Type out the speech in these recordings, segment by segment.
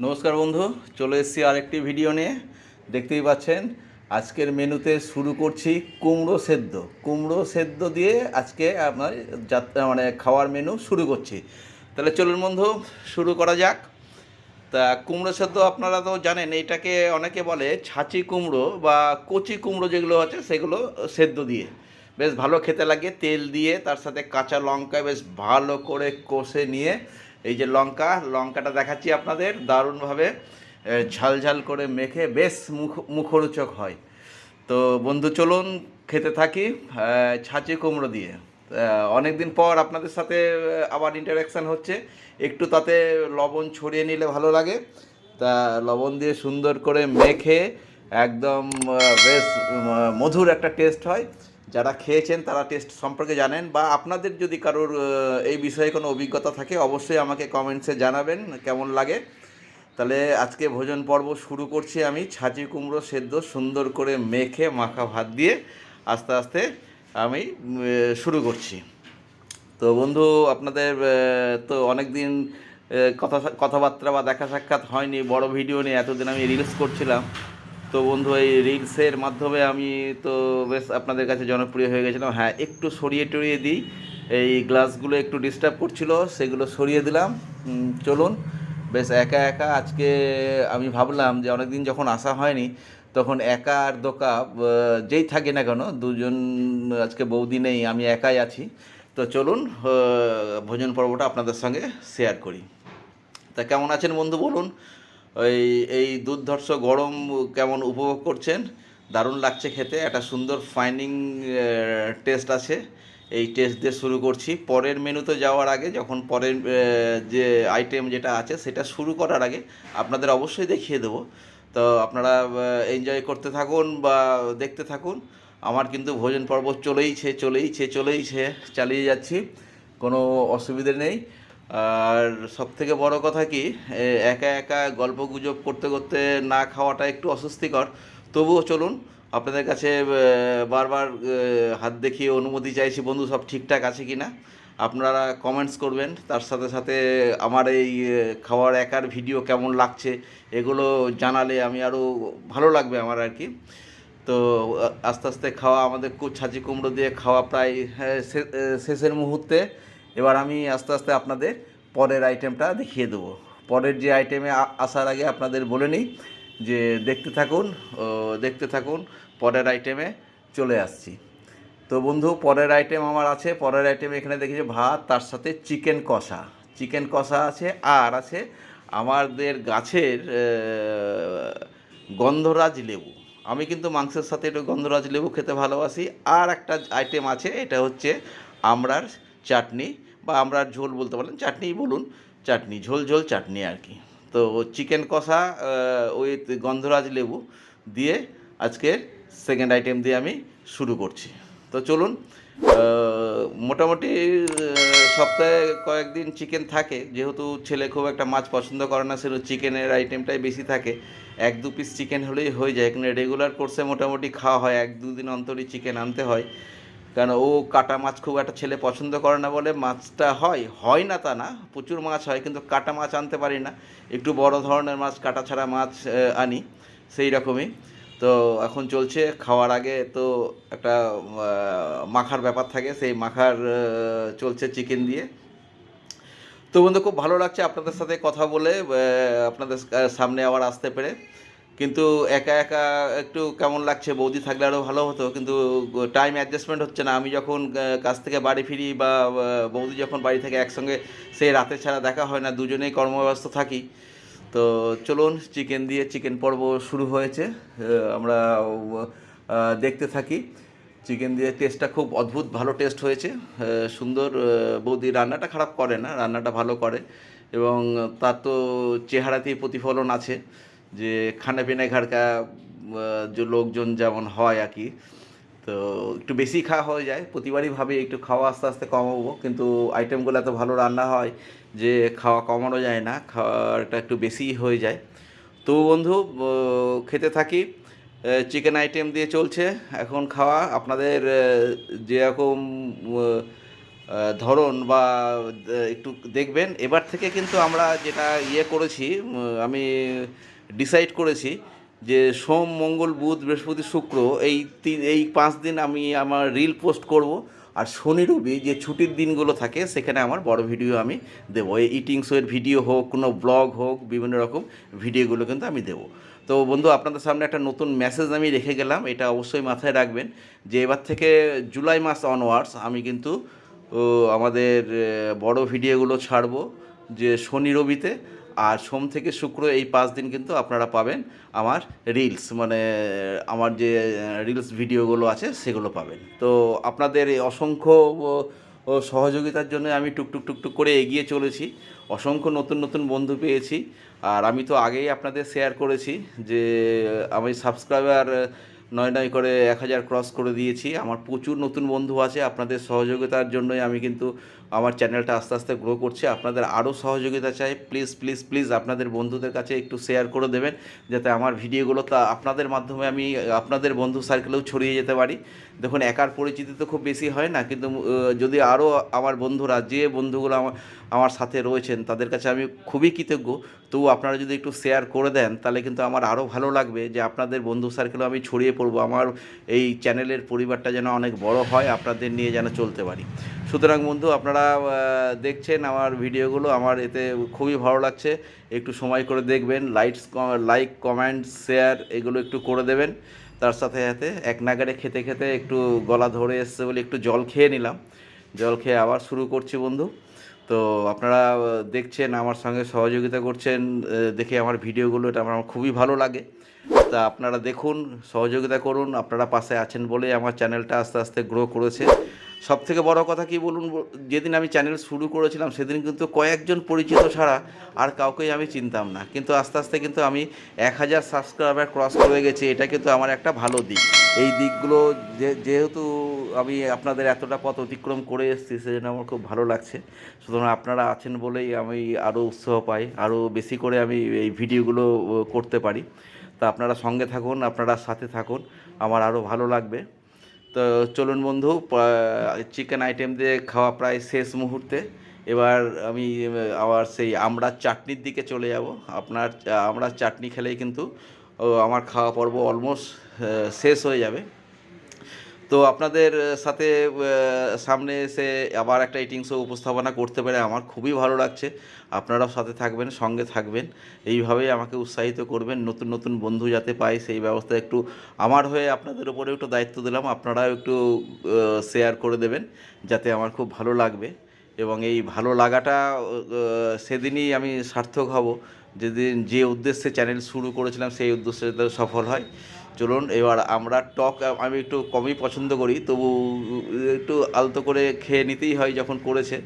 নমস্কার বন্ধু, চলে এসেছি আরেকটি ভিডিও নিয়ে। দেখতেই পাচ্ছেন আজকের মেনুতে শুরু করছি কুমড়ো সেদ্ধ দিয়ে আজকে আপনার মানে খাওয়ার মেনু শুরু করছি। তাহলে চলুন বন্ধু, শুরু করা যাক। তা কুমড়ো সেদ্ধ আপনারা তো জানেন, এইটাকে অনেকে বলে ছাঁচি কুমড়ো বা কচি কুমড়ো, যেগুলো আছে সেগুলো সেদ্ধ দিয়ে বেশ ভালো খেতে লাগে। তেল দিয়ে তার সাথে কাঁচা লঙ্কা বেশ ভালো করে কষে নিয়ে, এই যে লঙ্কাটা দেখাচ্ছি আপনাদের, দারুণভাবে ঝাল ঝাল করে মেখে বেশ মুখরোচক হয়। তো বন্ধু চলুন খেতে থাকি ছাঁচি কুমড়ো দিয়ে। অনেক দিন পর আপনাদের সাথে আবার ইন্টারাকশান হচ্ছে, একটু তাতে লবণ ছড়িয়ে নিলে ভালো লাগে। তা লবণ দিয়ে সুন্দর করে মেখে একদম বেশ মধুর একটা টেস্ট হয়। যারা খেয়েছেন তারা টেস্ট সম্পর্কে জানেন, বা আপনাদের যদি কারোর এই বিষয়ে কোনো অভিজ্ঞতা থাকে অবশ্যই আমাকে কমেন্টসে জানাবেন কেমন লাগে। তাহলে আজকে ভোজন পর্ব শুরু করছি আমি ছাঁচি কুমড়ো সেদ্ধ সুন্দর করে মেখে মাখা ভাত দিয়ে আস্তে আস্তে আমি শুরু করছি। তো বন্ধু আপনাদের তো অনেক দিন কথাবার্তা বা দেখা সাক্ষাৎ হয়নি, বড় ভিডিও নিয়ে এতদিন আমি রিলস করছিলাম। তো বন্ধু এই রিলসের মাধ্যমে আমি তো বেশ আপনাদের কাছে জনপ্রিয় হয়ে গেছিলাম। হ্যাঁ, একটু সরিয়ে টরিয়ে দিই, এই গ্লাসগুলো একটু ডিস্টার্ব করছিল, সেগুলো সরিয়ে দিলাম। চলুন বেশ একা একা আজকে আমি ভাবলাম যে অনেক দিন যখন আসা হয়নি, তখন একা আর দোকা যেই থাকি না কেন, দুজন, আজকে বৌদি নেই, আমি একাই আছি। তো চলুন ভোজন পর্বটা আপনাদের সঙ্গে শেয়ার করি। তা কেমন আছেন বন্ধু বলুন? ওই এই দুর্ধর্ষ গরম কেমন উপভোগ করছেন? দারুণ লাগছে খেতে, একটা সুন্দর ফাইনিং টেস্ট আছে। এই টেস্ট দিয়ে শুরু করছি। পরের মেনুতে যাওয়ার আগে, যখন পরের যে আইটেম যেটা আছে সেটা শুরু করার আগে আপনাদের অবশ্যই দেখিয়ে দেবো। তো আপনারা এনজয় করতে থাকুন বা দেখতে থাকুন। আমার কিন্তু ভোজন পর্ব চলেইছে, চালিয়ে যাচ্ছি, কোনো অসুবিধে নেই। আর সবথেকে বড় কথা কি, একা একা গল্প গুজব করতে করতে না খাওয়াটা একটু অস্বস্তিকর। তবুও চলুন আপনাদের কাছে বারবার হাত দেখিয়ে অনুমতি চাইছি বন্ধু, সব ঠিকঠাক আছে কি না আপনারা কমেন্টস করবেন। তার সাথে সাথে আমার এই খাওয়ার একার ভিডিও কেমন লাগছে এগুলো জানালে আমি আরও ভালো লাগবে আমার আর কি। তো আস্তে আস্তে খাওয়া আমাদের ছাঁচি কুমড়ো দিয়ে খাওয়া প্রায় শেষের মুহূর্তে। এবার আমি আস্তে আস্তে আপনাদের পরের আইটেমটা দেখিয়ে দেবো। পরের যে আইটেমে আসার আগে আপনাদের বলে নিই যে দেখতে থাকুন, পরের আইটেমে চলে আসছি। তো বন্ধু পরের আইটেম এখানে দেখেছি ভাত, তার সাথে চিকেন কষা আছে, আর আছে আমাদের গাছের গন্ধরাজ লেবু। আমি কিন্তু মাংসের সাথে একটু গন্ধরাজ লেবু খেতে ভালোবাসি। আর একটা আইটেম আছে, এটা হচ্ছে আমড়ার চাটনি, বা আমড়ার ঝোল বলতে পারেন, চাটনিই বলুন, ঝোল ঝোল চাটনি আর কি। তো চিকেন কষা ওই গন্ধরাজ লেবু দিয়ে আজকের সেকেন্ড আইটেম দিয়ে আমি শুরু করছি। তো চলুন, মোটামুটি সপ্তাহে কয়েকদিন চিকেন থাকে, যেহেতু ছেলে খুব একটা মাছ পছন্দ করে না, সেহেতু চিকেনের আইটেমটাই বেশি থাকে। এক দু পিস চিকেন হলেই হয়ে যায়, কিন্তু রেগুলার কোর্সে মোটামুটি খাওয়া হয়, এক দুদিন অন্তরই চিকেন আনতে হয়। কারণ ও কাটা মাছ খুব একটা ছেলে পছন্দ করে না বলে মাছটা হয় না তা না, প্রচুর মাছ হয়, কিন্তু কাটা মাছ আনতে পারি না। একটু বড় ধরনের মাছ, কাটা ছাড়া মাছ আনি, সেই রকমই। তো এখন চলছে, খাওয়ার আগে তো একটা মাখার ব্যাপার থাকে, সেই মাখার চলছে চিকেন দিয়ে। তো বন্ধু খুব ভালো লাগছে আপনাদের সাথে কথা বলে, আপনাদের সামনে আবার আসতে পেরে। কিন্তু একা একা একটু কেমন লাগছে, বৌদি থাকলে আরও ভালো হতো, কিন্তু টাইম অ্যাডজাস্টমেন্ট হচ্ছে না। আমি যখন কাজ থেকে বাড়ি ফিরি বা বৌদি যখন বাড়ি থেকে, একসঙ্গে সেই রাতে ছাড়া দেখা হয় না, দুজনেই কর্মব্যস্ত থাকি। তো চলুন চিকেন পর্ব শুরু হয়েছে। আমরা দেখতে থাকি। চিকেন দিয়ে টেস্টটা খুব অদ্ভুত ভালো টেস্ট হয়েছে, সুন্দর। বৌদি রান্নাটা খারাপ করে না, রান্নাটা ভালো করে, এবং তার তো চেহারাতেই প্রতিফলন আছে যে খানা পিনা ঘাড়কা যে লোকজন যেমন হয় আর কি। তো একটু বেশি খাওয়া হয়ে যায়, প্রতিবারই ভাবি একটু খাওয়া আস্তে আস্তে কমাবো, কিন্তু আইটেমগুলো এত ভালো রান্না হয় যে খাওয়া কমানো যায় না, খাওয়াটা একটু বেশিই হয়ে যায়। তো বন্ধু খেতে থাকি। চিকেন আইটেম দিয়ে চলছে এখন খাওয়া। আপনাদের যেরকম ধরন বা একটু দেখবেন। এবার থেকে কিন্তু আমরা যেটা করেছি, আমি ডিসাইড করেছি যে সোম মঙ্গল বুধ বৃহস্পতি শুক্র এই 5 দিন আমি আমার রিল পোস্ট করব। আর শনি রবি যে ছুটির দিনগুলো থাকে সেখানে আমার বড় ভিডিও আমি দেবো। এই ইটিং শোয়ের ভিডিও হোক, কোনো ব্লগ হোক, বিভিন্ন রকম ভিডিওগুলো কিন্তু আমি দেবো। তো বন্ধু, আপনাদের সামনে একটা নতুন মেসেজ আমি রেখে গেলাম, এটা অবশ্যই মাথায় রাখবেন যে এবার থেকে জুলাই মাস অনওয়ার্ডস আমি কিন্তু আমাদের বড় ভিডিওগুলো ছাড়বো যে শনি রবিতে। আর সোম থেকে শুক্র এই 5 দিন কিন্তু আপনারা পাবেন আমার রিলস, মানে আমার যে রিলস ভিডিওগুলো আছে সেগুলো পাবেন। তো আপনাদের এই অসংখ্য সহযোগিতার জন্য আমি টুকটুক টুকটুক করে এগিয়ে চলেছি। অসংখ্য নতুন নতুন বন্ধু পেয়েছি। আর আমি তো আগেই আপনাদের শেয়ার করেছি যে আমি সাবস্ক্রাইবার নয় নয় করে 1,000 ক্রস করে দিয়েছি। আমার প্রচুর নতুন বন্ধু আছে। আপনাদের সহযোগিতার জন্যই আমি কিন্তু আমার চ্যানেলটা আস্তে আস্তে গ্রো করছে। আপনাদের আরও সহযোগিতা চাই। প্লিজ প্লিজ প্লিজ আপনাদের বন্ধুদের কাছে একটু শেয়ার করে দেবেন, যাতে আমার ভিডিওগুলো আপনাদের মাধ্যমে আমি আপনাদের বন্ধু সার্কেলেও ছড়িয়ে যেতে পারি। দেখুন, একার পরিচিতি তো খুব বেশি হয় না, কিন্তু যদি আরও আমার বন্ধুরা, যে বন্ধুগুলো আমার সাথে রয়েছেন, তাদের কাছে আমি খুবই কৃতজ্ঞ। তবু আপনারা যদি একটু শেয়ার করে দেন তাহলে কিন্তু আমার আরও ভালো লাগবে যে আপনাদের বন্ধু সার্কেলেও আমি ছড়িয়ে পড়বো। আমার এই চ্যানেলের পরিবারটা যেন অনেক বড় হয়, আপনাদের নিয়ে যেন চলতে পারি। সুতরাং বন্ধু, আপনারা দেখছেন আমার ভিডিওগুলো, আমার এতে খুবই ভালো লাগছে। একটু সময় করে দেখবেন, লাইক কমেন্ট শেয়ার এগুলো একটু করে দেবেন। তার সাথে সাথে এক নাগাড়ে খেতে খেতে একটু গলা ধরে এসছে বলে একটু জল খেয়ে নিলাম। জল খেয়ে আবার শুরু করছি বন্ধু। তো আপনারা দেখছেন, আমার সঙ্গে সহযোগিতা করছেন, দেখে আমার ভিডিওগুলো, এটা আমার খুবই ভালো লাগে। তা আপনারা দেখুন, সহযোগিতা করুন। আপনারা পাশে আছেন বলেই আমার চ্যানেলটা আস্তে আস্তে গ্রো করেছে। সবথেকে বড় কথা কি বলুন, যেদিন আমি চ্যানেল শুরু করেছিলাম সেদিন কিন্তু কয়েকজন পরিচিত ছাড়া আর কাউকেই আমি চিনতাম না, কিন্তু আস্তে আস্তে কিন্তু আমি 1,000 সাবস্ক্রাইবার ক্রস করে গেছি। এটা কিন্তু আমার একটা ভালো দিক। এই দিকগুলো যেহেতু আমি আপনাদের এতটা পথ অতিক্রম করে এসেছি, সেজন্য আমার খুব ভালো লাগছে। সুতরাং আপনারা আছেন বলেই আমি আরও উৎসাহ পাই, আরও বেশি করে আমি এই ভিডিওগুলো করতে পারি। তা আপনারা সঙ্গে থাকুন, আপনারা সাথে থাকুন, আমার আরও ভালো লাগবে। তো চলুন বন্ধু, চিকেন আইটেম দিয়ে খাওয়া প্রায় শেষ মুহূর্তে। এবার আমি আবার সেই আমড়ার চাটনির দিকে চলে যাব। আপনার আমড়ার চাটনি খেলেই কিন্তু আমার খাওয়া পর্ব অলমোস্ট শেষ হয়ে যাবে। তো আপনাদের সাথে সামনে এসে আবার একটা ইটিং শো উপস্থাপনা করতে পেরে আমার খুবই ভালো লাগছে। আপনারাও সাথে থাকবেন, সঙ্গে থাকবেন, এইভাবেই আমাকে উৎসাহিত করবেন। নতুন নতুন বন্ধু যাতে পাই সেই ব্যবস্থা একটু আমার হয়ে আপনাদের উপরে একটু দায়িত্ব দিলাম। আপনারাও একটু শেয়ার করে দেবেন, যাতে আমার খুব ভালো লাগবে। এবং এই ভালো লাগাটা সেদিনই আমি সার্থক হব, যেদিন যে উদ্দেশ্যে চ্যানেল শুরু করেছিলাম সেই উদ্দেশ্যে সফল হয়। চলুন, এবার আমরা টক আমি একটু কমই পছন্দ করি, তবু একটু আলতো করে খেয়ে নিতেই হয় যখন করেছে।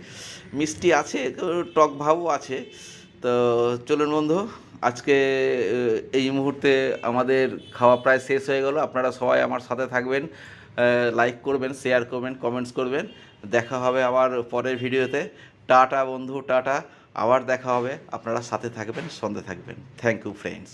মিষ্টি আছে, টক ভাবও আছে। তো চলুন বন্ধু, আজকে এই মুহূর্তে আমাদের খাওয়া প্রায় শেষ হয়ে গেল। আপনারা সবাই আমার সাথে থাকবেন, লাইক করবেন, শেয়ার করবেন, কমেন্টস করবেন। দেখা হবে আবার পরের ভিডিওতে। টাটা বন্ধু, টাটা। আবার দেখা হবে। আপনারা সাথে থাকবেন, সঙ্গে থাকবেন। Thank you friends.